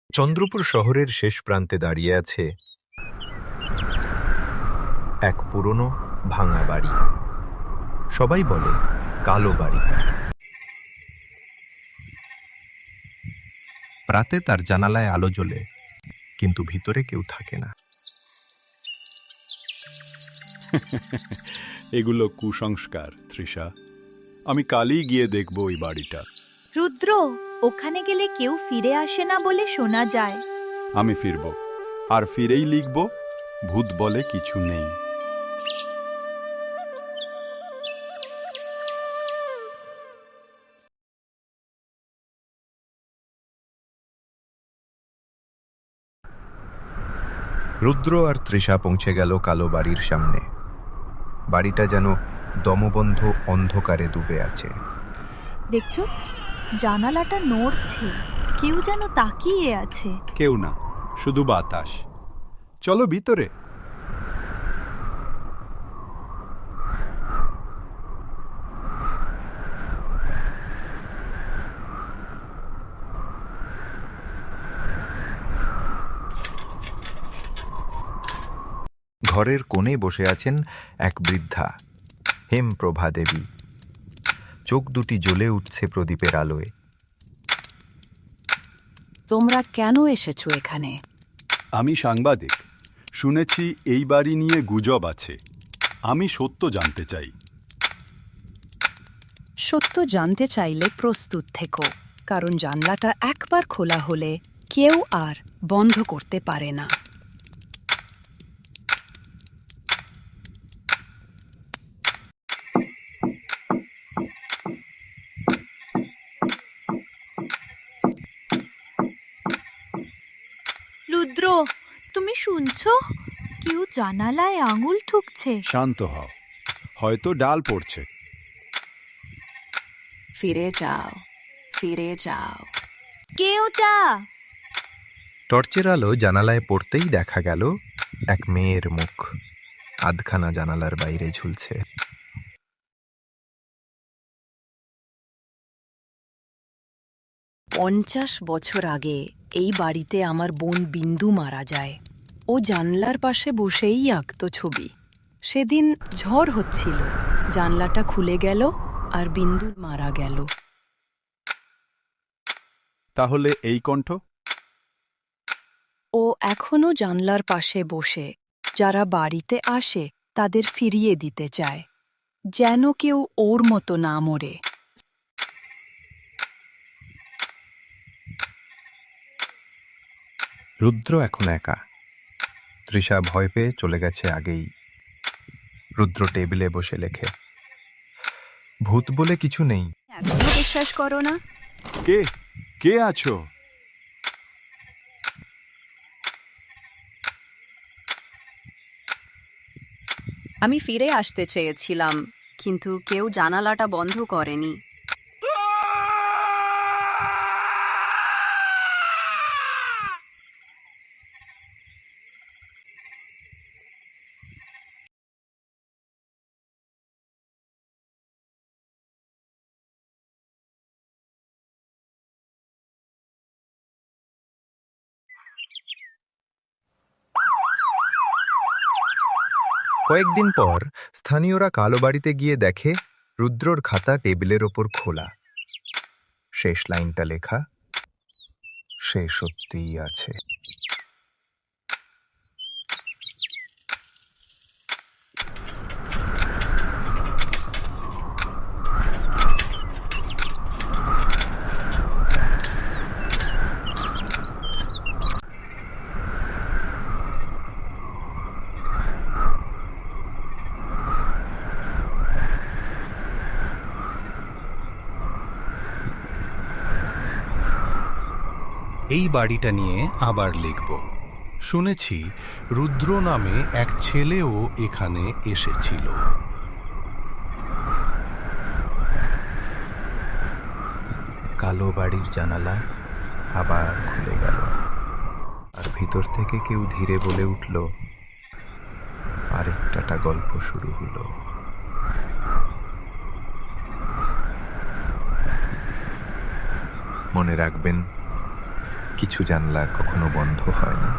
চন্দ্রপুর শহরের শেষ প্রান্তে দাঁড়িয়ে আছে এক পুরনো ভাঙা বাড়ি। সবাই বলে কালো বাড়ি। রাতে তার জানালায় আলো জ্বলে, কিন্তু ভিতরে কেউ থাকে না। এগুলো কুসংস্কার তৃষা। আমি কালই গিয়ে দেখব ওই বাড়িটা। রুদ্র, ওখানে গেলে কেউ ফিরে আসে না বলে শোনা যায়। আমি ফিরব, আর ফিরেই লিখব ভূত বলে কিছু নেই। রুদ্র আর তৃষা পৌঁছে গেল কালো বাড়ির সামনে। বাড়িটা যেন দমবন্ধ অন্ধকারে ডুবে আছে। দেখছো, জানালাটা নড়ছে, কেউ যেন তাকিয়ে আছে। কেউ না, শুধু বাতাস। চলো ভিতরে। ঘরের কোণে বসে আছেন এক বৃদ্ধা, হেমপ্রভা দেবী। চোখ দুটি জ্বলে উঠছে প্রদীপের আলোয়। তোমরা কেন এসেছো এখানে? আমি সাংবাদিক। শুনেছি এই বাড়ি নিয়ে গুজব আছে। আমি সত্য জানতে চাই। সত্য জানতে চাইলে প্রস্তুত থেকো, কারণ জানলাটা একবার খোলা হলে কেউ আর বন্ধ করতে পারে না। রুদ্র, তুমি শুনছো? কেউ জানালায় আঙুল ঠুকছে। শান্ত হও, হয়তো ডাল পড়ছে। ফিরে যাও, ফিরে যাও। কে ওটা? টর্চের আলো জানালায় পড়তেই দেখা গেল এক মেয়ের মুখ, আধখানা জানালার বাইরে ঝুলছে। 50 বছর আগে এই বাড়িতে আমার বোন বিন্দু মারা যায়। ও জানলার পাশে বসেই আঁকত ছবি। সেদিন ঝড় হচ্ছিল, জানলাটা খুলে গেল আর বিন্দু মারা গেল। তাহলে এই কণ্ঠ? ও এখনো জানলার পাশে বসে যারা বাড়িতে আসে তাদের ফিরিয়ে দিতে চায়, যেন কেউ ওর মতো না মরে। রুদ্র এখন একা। তৃষা ভয় পেয়ে চলে গেছে আগেই। রুদ্র টেবিলে বসে লেখে, ভূত বলে কিছু নেই। এখনো বিশ্বাস করো না? কে কে আছো? আমি ফিরে আসতে চেয়েছিলাম, কিন্তু কেউ জানালাটা বন্ধ করেনি। কয়েকদিন পর স্থানীয়রা কালো বাড়িতে গিয়ে দেখে রুদ্রর খাতা টেবিলের ওপর খোলা। শেষ লাইনটা লেখা, সে সত্যিই আছে। এই বাড়িটা নিয়ে আবার লিখব। শুনেছি রুদ্র নামে এক ছেলেও এখানে এসেছিল। কালো বাড়ির জানালা আবার খুলে গেল, আর ভিতর থেকে কেউ ধীরে বলে উঠল, আরেকটা গল্প শুরু হলো। মনে রাখবেন, কিছু জানলা কখনো বন্ধ হয় না।